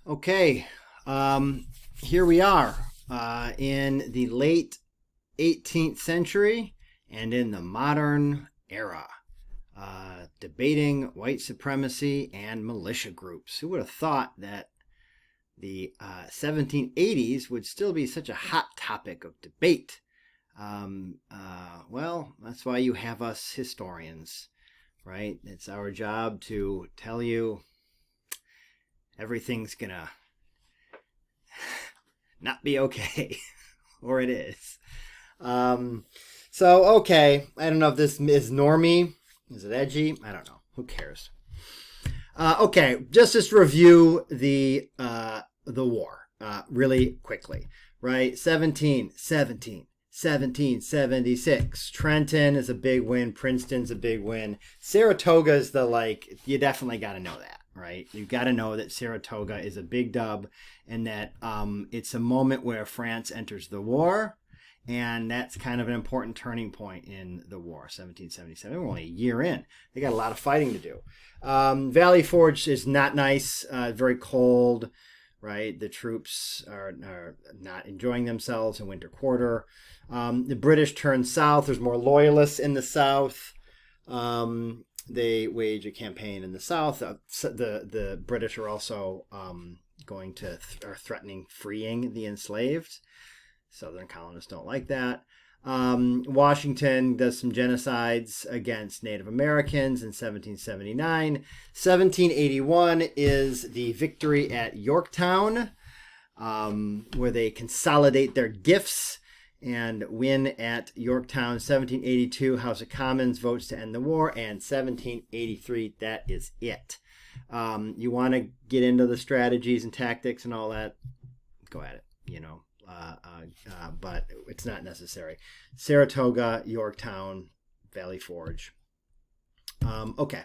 Okay, here we are in the late 18th century and in the modern era, debating white supremacy and militia groups. Who would have thought that the 1780s would still be such a hot topic of debate? Well, that's why you have us historians, right? It's our job to tell you everything's gonna not be okay, or it is. Okay, I don't know if this is normie. Is it edgy? I don't know. Who cares? Okay, just review the war really quickly, right? 1776. Trenton is a big win. Princeton's a big win. Saratoga is you definitely got to know that, right? You got to know that Saratoga is a big dub and that it's a moment where France enters the war. And that's kind of an important turning point in the war, 1777. We're only a year in. They got a lot of fighting to do. Valley Forge is not nice, very cold, right? The troops are not enjoying themselves in winter quarter. The British turn south. There's more loyalists in the south. They wage a campaign in the south. The British are also are threatening freeing the enslaved. Southern colonists don't like that. Washington does some genocides against Native Americans in 1779. 1781 is the victory at Yorktown, where they consolidate their gifts and win at Yorktown. 1782, House of Commons votes to end the war, and 1783, that is it. You want to get into the strategies and tactics and all that, go at it, but it's not necessary. Saratoga, Yorktown, Valley Forge. Okay.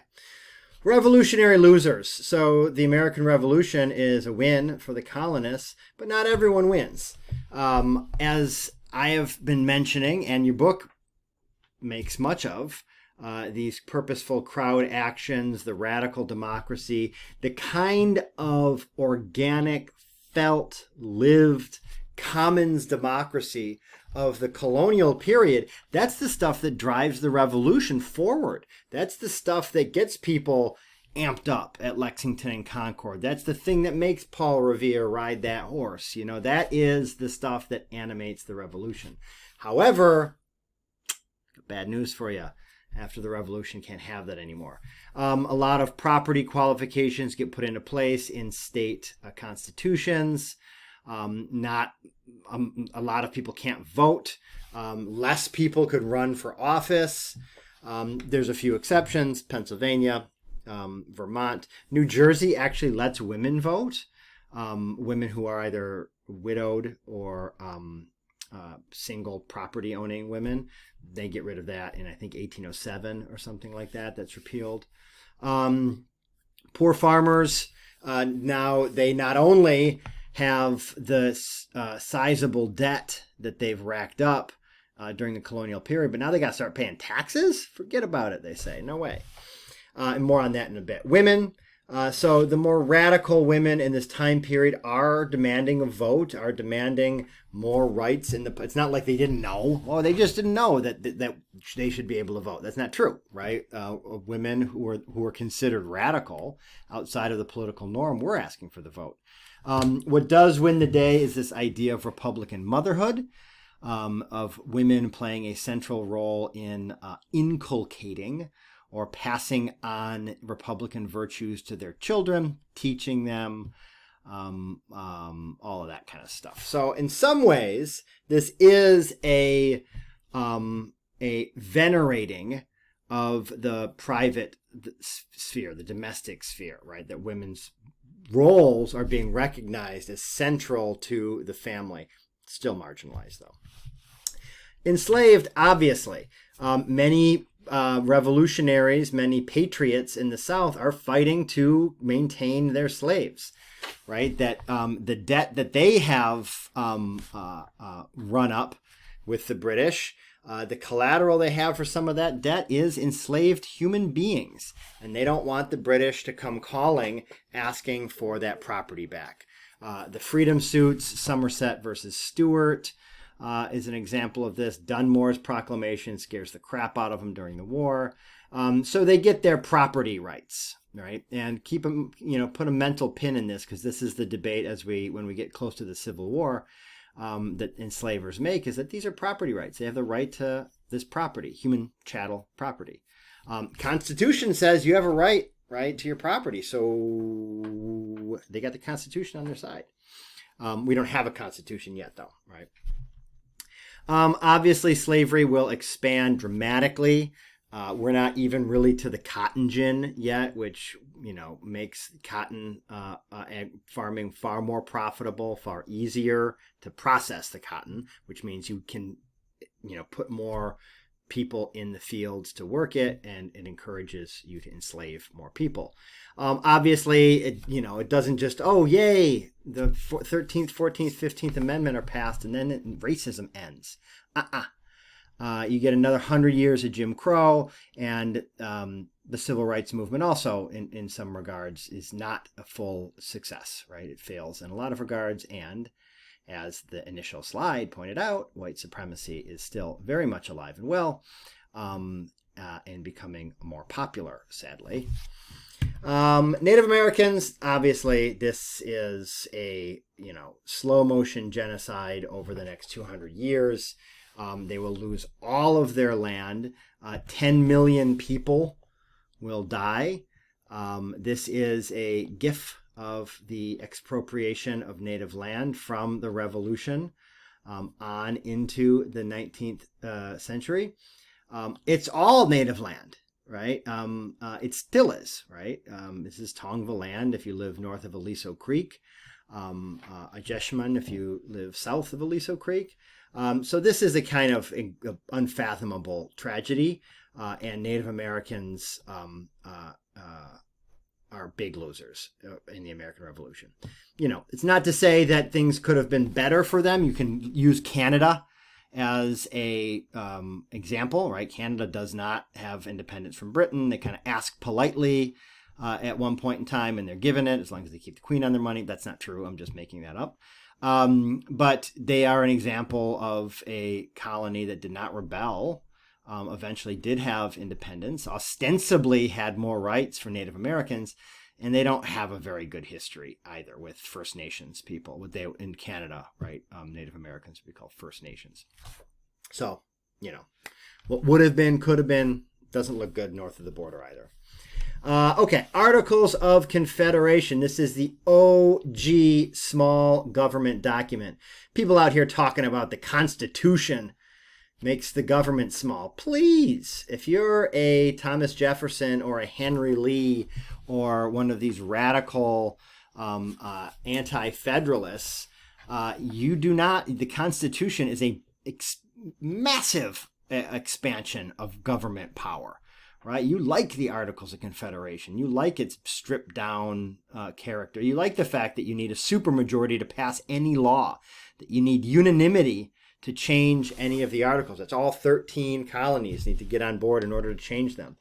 Revolutionary losers. So the American Revolution is a win for the colonists, but not everyone wins. As I have been mentioning, and your book makes much of, these purposeful crowd actions, the radical democracy, the kind of organic, felt, lived commons democracy of the colonial period, that's the stuff that drives the revolution forward. That's the stuff that gets people amped up at Lexington and Concord. That's the thing that makes Paul Revere ride that horse. That is the stuff that animates the revolution. However, bad news for you. After the revolution, can't have that anymore. A lot of property qualifications get put into place in state constitutions. A lot of people can't vote. Less people could run for office. There's a few exceptions. Pennsylvania, Vermont. New Jersey actually lets women vote. Women who are either widowed or single property owning women. They get rid of that in, I think, 1807 or something like that. That's repealed. Poor farmers, now they not only have the sizable debt that they've racked up during the colonial period, but now they got to start paying taxes? Forget about it, they say. No way. And more on that in a bit. Women. So the more radical women in this time period are demanding a vote, are demanding more rights. It's not like they didn't know. Oh, they just didn't know that they should be able to vote. That's not true, right? Women who were considered radical outside of the political norm were asking for the vote. What does win the day is this idea of Republican motherhood, of women playing a central role in inculcating or passing on Republican virtues to their children, teaching them, all of that kind of stuff. So in some ways, this is a venerating of the private sphere, the domestic sphere, right? That women's roles are being recognized as central to the family. Still marginalized, though. Enslaved, obviously. Many revolutionaries, many patriots in the South are fighting to maintain their slaves, right? That the debt that they have run up with the British The collateral they have for some of that debt is enslaved human beings, and they don't want the British to come calling asking for that property back. The freedom suits, Somerset versus Stuart, is an example of this. Dunmore's proclamation scares the crap out of them during the war. So they get their property rights, right? And keep them, put a mental pin in this, because this is the debate when we get close to the Civil War, that enslavers make, is that these are property rights. They have the right to this property, human chattel property. Constitution says you have a right to your property. So they got the Constitution on their side. We don't have a Constitution yet, though, right? Obviously, slavery will expand dramatically. We're not even really to the cotton gin yet, which, makes cotton farming far more profitable, far easier to process the cotton, which means you can, put more people in the fields to work it, and it encourages you to enslave more people. Obviously, it doesn't just, oh, yay, the 13th, 14th, 15th Amendment are passed, and then racism ends. You get another 100 years of Jim Crow, and the civil rights movement also, in some regards, is not a full success, right? It fails in a lot of regards, and as the initial slide pointed out, white supremacy is still very much alive and well, and becoming more popular, sadly. Native Americans, obviously, this is a slow motion genocide over the next 200 years. They will lose all of their land. 10 million people will die. This is a gif of the expropriation of native land from the Revolution on into the 19th century. It's all native land, right? It still is, right? This is Tongva land if you live north of Aliso Creek. Ajeshman if you live south of Aliso Creek. So this is a kind of unfathomable tragedy, and Native Americans are big losers in the American Revolution. It's not to say that things could have been better for them. You can use Canada as a example, right? Canada does not have independence from Britain. They kind of ask politely at one point in time, and they're given it as long as they keep the Queen on their money. That's not true. I'm just making that up. But they are an example of a colony that did not rebel, eventually did have independence, ostensibly had more rights for Native Americans, and they don't have a very good history either with First Nations people. In Canada, right? Native Americans would be called First Nations. So, what would have been, could have been, doesn't look good north of the border either. Okay, Articles of Confederation. This is the OG small government document. People out here talking about the Constitution makes the government small. Please, if you're a Thomas Jefferson or a Henry Lee or one of these radical anti-federalists, you do not, the Constitution is a massive expansion of government power. Right? You like the Articles of Confederation. You like its stripped down character. You like the fact that you need a supermajority to pass any law, that you need unanimity to change any of the articles. That's all 13 colonies need to get on board in order to change them.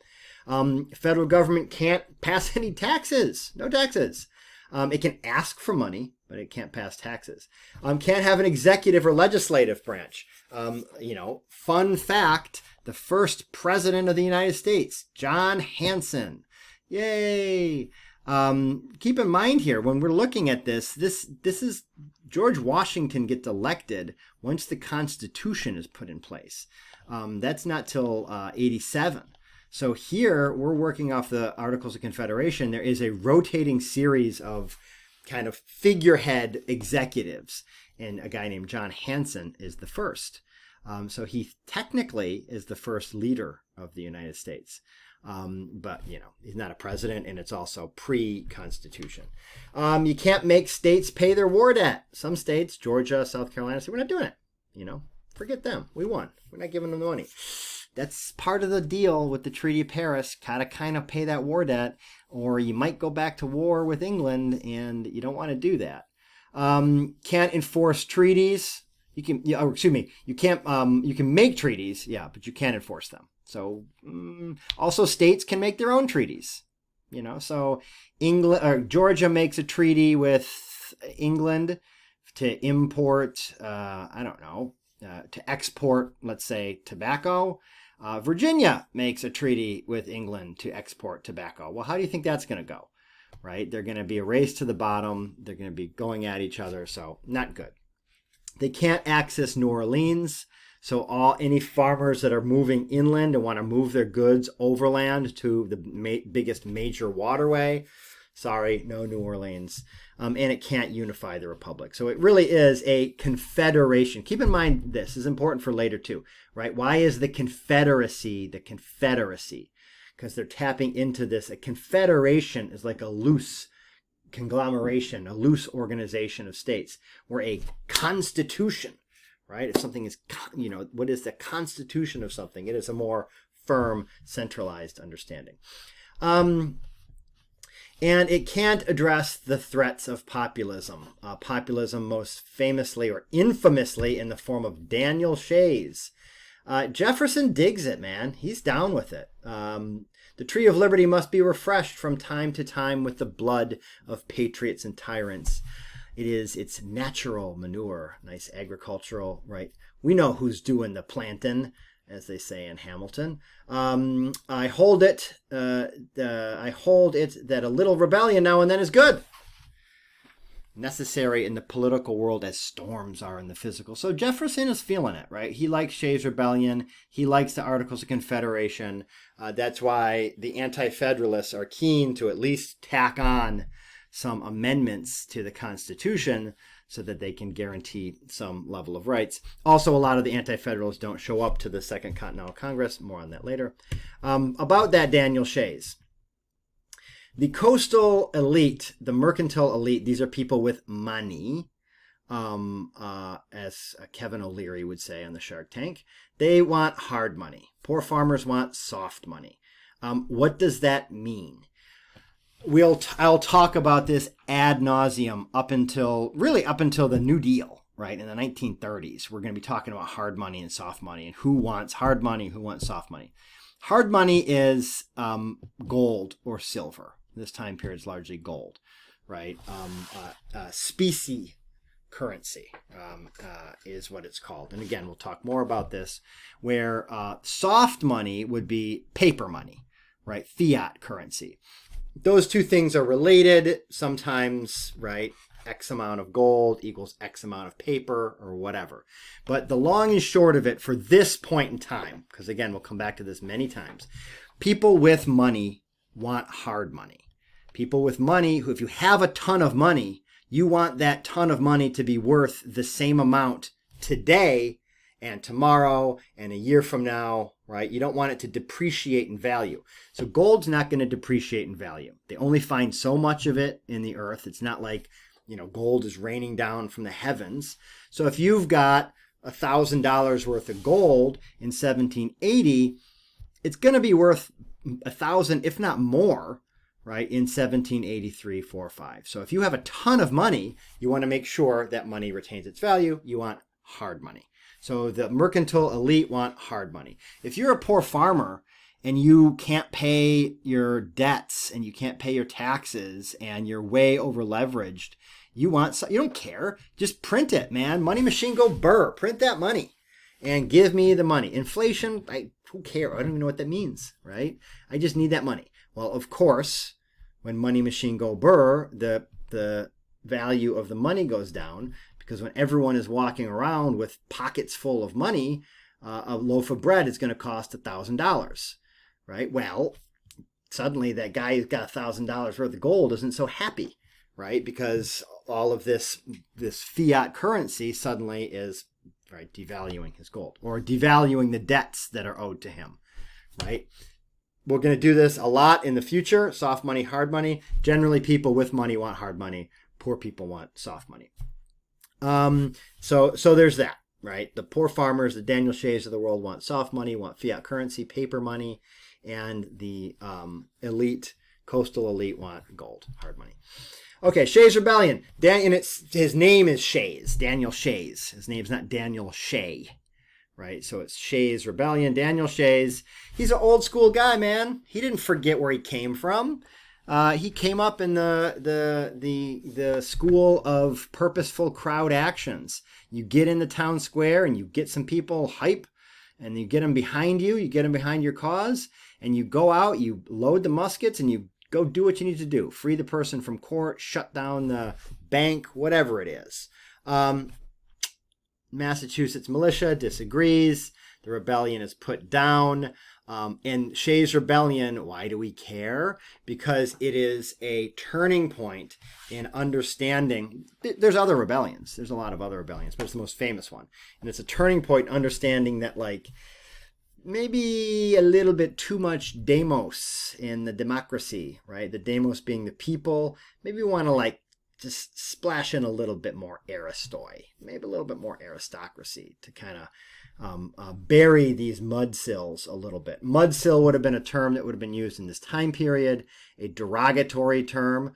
Federal government can't pass any taxes. No taxes. It can ask for money, but it can't pass taxes. Can't have an executive or legislative branch. Fun fact, the first president of the United States, John Hanson. Yay! Keep in mind here, when we're looking at this is George Washington gets elected once the Constitution is put in place. That's not till 87. So here we're working off the Articles of Confederation. There is a rotating series of kind of figurehead executives, and a guy named John Hanson is the first. So he technically is the first leader of the United States. But, he's not a president, and it's also pre-Constitution. You can't make states pay their war debt. Some states, Georgia, South Carolina, say, we're not doing it. Forget them. We won. We're not giving them the money. That's part of the deal with the Treaty of Paris. Gotta kind of pay that war debt, or you might go back to war with England, and you don't want to do that. Can't enforce treaties. You can, or excuse me, you can't. You can make treaties, yeah, but you can't enforce them. So also states can make their own treaties. So England or Georgia makes a treaty with England to import. I don't know, to export, let's say, tobacco. Virginia makes a treaty with England to export tobacco. Well, how do you think that's going to go? Right? They're going to be a race to the bottom. They're going to be going at each other. So not good. They can't access New Orleans. So any farmers that are moving inland and want to move their goods overland to the biggest major waterway, sorry, no New Orleans. And it can't unify the republic. So it really is a confederation. Keep in mind this is important for later too, right? Why is the Confederacy the Confederacy? Because they're tapping into this. A confederation is like a loose conglomeration, a loose organization of states, where a constitution, right? If something is, what is the constitution of something? It is a more firm, centralized understanding. And it can't address the threats of populism. Populism most famously or infamously in the form of Daniel Shays. Jefferson digs it, man. He's down with it. The tree of liberty must be refreshed from time to time with the blood of patriots and tyrants. It is its natural manure. Nice agricultural, right? We know who's doing the planting, as they say in Hamilton. I hold it that a little rebellion now and then is good. Necessary in the political world as storms are in the physical. So Jefferson is feeling it, right? He likes Shays' Rebellion. He likes the Articles of Confederation. That's why the Anti-Federalists are keen to at least tack on some amendments to the Constitution so that they can guarantee some level of rights. Also, a lot of the Anti-Federalists don't show up to the Second Continental Congress. More on that later. About that Daniel Shays. The coastal elite, the mercantile elite, these are people with money, as Kevin O'Leary would say on the Shark Tank. They want hard money. Poor farmers want soft money. What does that mean? I'll talk about this ad nauseum up until the New Deal, right? In the 1930s, we're going to be talking about hard money and soft money and who wants hard money, who wants soft money. Hard money is gold or silver. This time period is largely gold, right? Specie currency is what it's called. And again, we'll talk more about this, where soft money would be paper money, right? Fiat currency. Those two things are related sometimes, right? X amount of gold equals X amount of paper or whatever. But the long and short of it for this point in time, because again, we'll come back to this many times, people with money want hard money. People with money, if you have a ton of money, you want that ton of money to be worth the same amount today and tomorrow and a year from now, right? You don't want it to depreciate in value. So gold's not going to depreciate in value. They only find so much of it in the earth. It's not like, gold is raining down from the heavens. So if you've got $1,000 worth of gold in 1780, it's going to be worth 1,000, if not more, right, in 1783, 4, 5. So if you have a ton of money, you want to make sure that money retains its value. You want hard money. So the mercantile elite want hard money. If you're a poor farmer and you can't pay your debts and you can't pay your taxes and you're way over leveraged, you don't care. Just print it, man. Money machine, go burr. Print that money and give me the money. Inflation, who cares? I don't even know what that means, right? I just need that money. Well, of course, when money machine go burr, the value of the money goes down, because when everyone is walking around with pockets full of money, a loaf of bread is going to cost $1,000, right? Well, suddenly that guy who's got $1,000 worth of gold isn't so happy, right? Because all of this fiat currency suddenly is, right, devaluing his gold or devaluing the debts that are owed to him, right? We're going to do this a lot in the future. Soft money, hard money. Generally, people with money want hard money. Poor people want soft money. So there's that, right? The poor farmers, the Daniel Shays of the world want soft money, want fiat currency, paper money, and the coastal elite want gold, hard money. Okay, Shays Rebellion. His name is Shays, Daniel Shays. His name's not Daniel Shay, right? So it's Shays Rebellion, Daniel Shays. He's an old school guy, man. He didn't forget where he came from. He came up in the school of purposeful crowd actions. You get in the town square and you get some people hype, and you get them behind you. You get them behind your cause, and you go out. You load the muskets, and you go do what you need to do. Free the person from court, shut down the bank, whatever it is. Massachusetts militia disagrees. The rebellion is put down. And Shays Rebellion, why do we care? Because it is a turning point in understanding. There's other rebellions. There's a lot of other rebellions, but it's the most famous one. And it's a turning point in understanding that, like, maybe a little bit too much demos in the democracy, right? The demos being the people. Maybe we want to, like, just splash in a little bit more aristoi, maybe a little bit more aristocracy to kind of bury these mudsills a little bit. Mudsill would have been a term that would have been used in this time period, a derogatory term.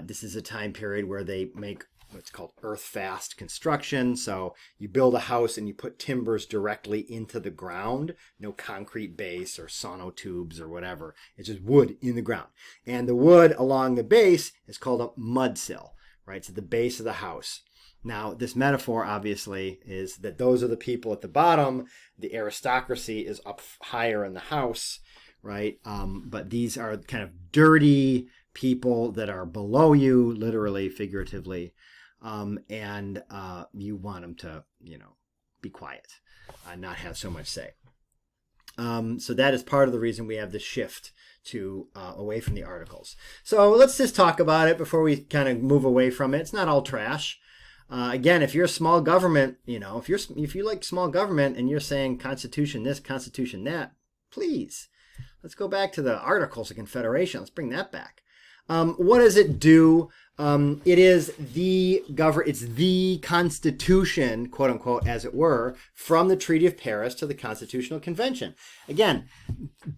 This is a time period where they make what's called earth-fast construction. So you build a house and you put timbers directly into the ground. No concrete base or sonotubes or whatever. It's just wood in the ground. And the wood along the base is called a mudsill, right? It's at the base of the house. Now, this metaphor, obviously, is that those are the people at the bottom. The aristocracy is up higher in the house, right? But these are kind of dirty people that are below you, literally, figuratively. And you want them to, be quiet and not have so much say. So that is part of the reason we have the shift to away from the articles. So let's just talk about it before we kind of move away from it. It's not all trash. Again, if you're a small government, if you like small government and you're saying Constitution this, Constitution that, please, let's go back to the Articles of Confederation. Let's bring that back. What does it do? It is it's the Constitution, quote unquote, as it were, from the Treaty of Paris to the Constitutional Convention. Again,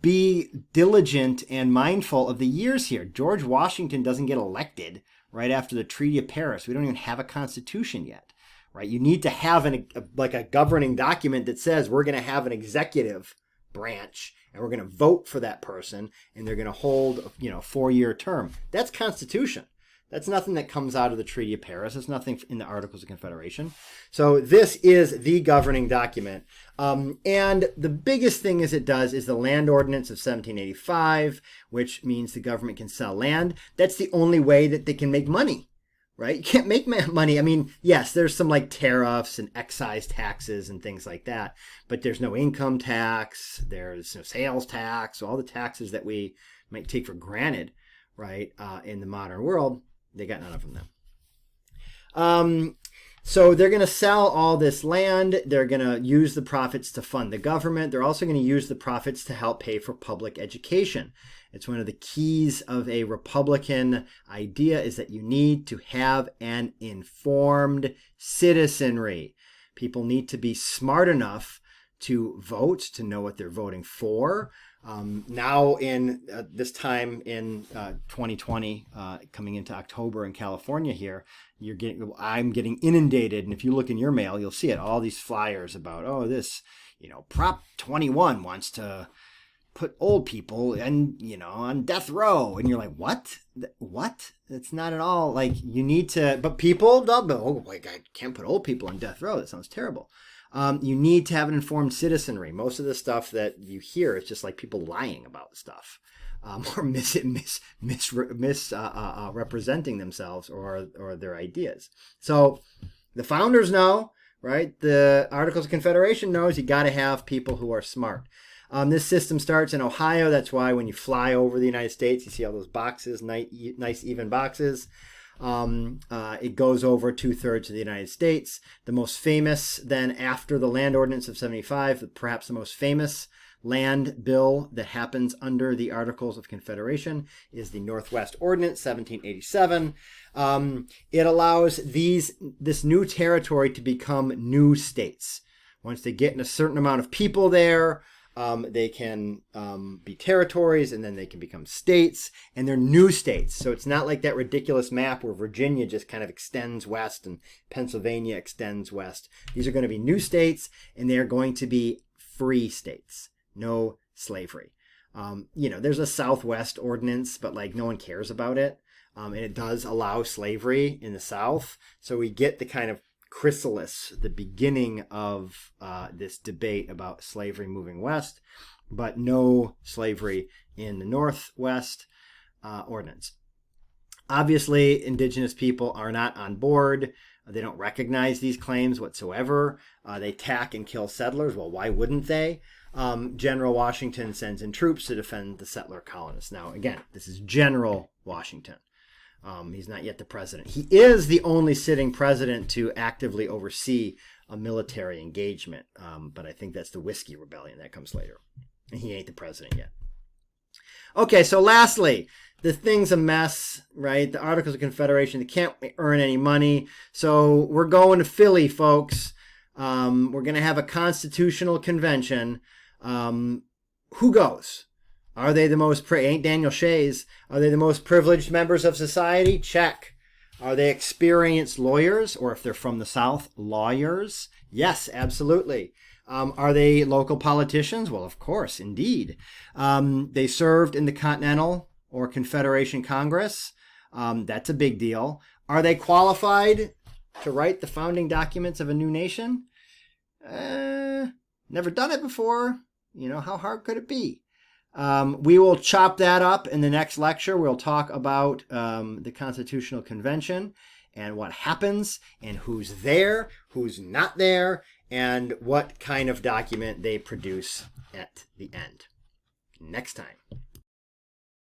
be diligent and mindful of the years here. George Washington doesn't get elected right after the Treaty of Paris. We don't even have a constitution yet, right? You need to have a governing document that says we're going to have an executive branch and we're going to vote for that person and they're going to hold a 4-year term. That's Constitution. That's nothing that comes out of the Treaty of Paris. It's nothing in the Articles of Confederation. So this is the governing document. And the biggest thing it does is the Land Ordinance of 1785, which means the government can sell land. That's the only way that they can make money, right? You can't make money. I mean, yes, there's some like tariffs and excise taxes and things like that, but there's no income tax. There's no sales tax. So all the taxes that we might take for granted, right, in the modern world, they got none of them now. So they're going to sell all this land. They're going to use the profits to fund the government. They're also going to use the profits to help pay for public education. It's one of the keys of a Republican idea is that you need to have an informed citizenry. People need to be smart enough to vote, to know what they're voting for. Now in this time in 2020, coming into October in California here, I'm getting inundated. And if you look in your mail, you'll see it. All these flyers about, this, Prop 21 wants to put old people and, on death row. And you're like, what? What? It's not at all like you need to, but people, I can't put old people on death row. That sounds terrible. You need to have an informed citizenry. Most of the stuff that you hear is just like people lying about stuff, or misrepresenting themselves or their ideas. So the founders know, right? The Articles of Confederation knows you got to have people who are smart. This system starts in Ohio. That's why when you fly over the United States, you see all those boxes, nice even boxes. It goes over 2/3 of the United States. The most famous, then after the Land Ordinance of 75, perhaps the most famous land bill that happens under the Articles of Confederation is the Northwest Ordinance, 1787. It allows this new territory to become new states. Once they get in a certain amount of people there, They can be territories, and then they can become states, and they're new states. So it's not like that ridiculous map where Virginia just kind of extends west and Pennsylvania extends west. These are going to be new states, and they're going to be free states. No slavery. There's a Southwest ordinance, but like no one cares about it. And it does allow slavery in the South. So we get the kind of chrysalis, the beginning of this debate about slavery moving west, but no slavery in the Northwest ordinance. Obviously, indigenous people are not on board. They don't recognize these claims whatsoever. They attack and kill settlers. Well, why wouldn't they? General Washington sends in troops to defend the settler colonists. Now, again, this is General Washington. He's not yet the president. He is the only sitting president to actively oversee a military engagement. But I think that's the Whiskey Rebellion. That comes later. And he ain't the president yet. Okay, so lastly, the thing's a mess, right? The Articles of Confederation, they can't earn any money. So we're going to Philly, folks. We're going to have a constitutional convention. Who goes? Are they the most, ain't Daniel Shays, are they the most privileged members of society? Check. Are they experienced lawyers, or if they're from the South, lawyers? Yes, absolutely. Are they local politicians? Well, of course, indeed. They served in the Continental or Confederation Congress. That's a big deal. Are they qualified to write the founding documents of a new nation? Never done it before. How hard could it be? We will chop that up in the next lecture. We'll talk about the Constitutional Convention and what happens and who's there, who's not there, and what kind of document they produce at the end. Next time.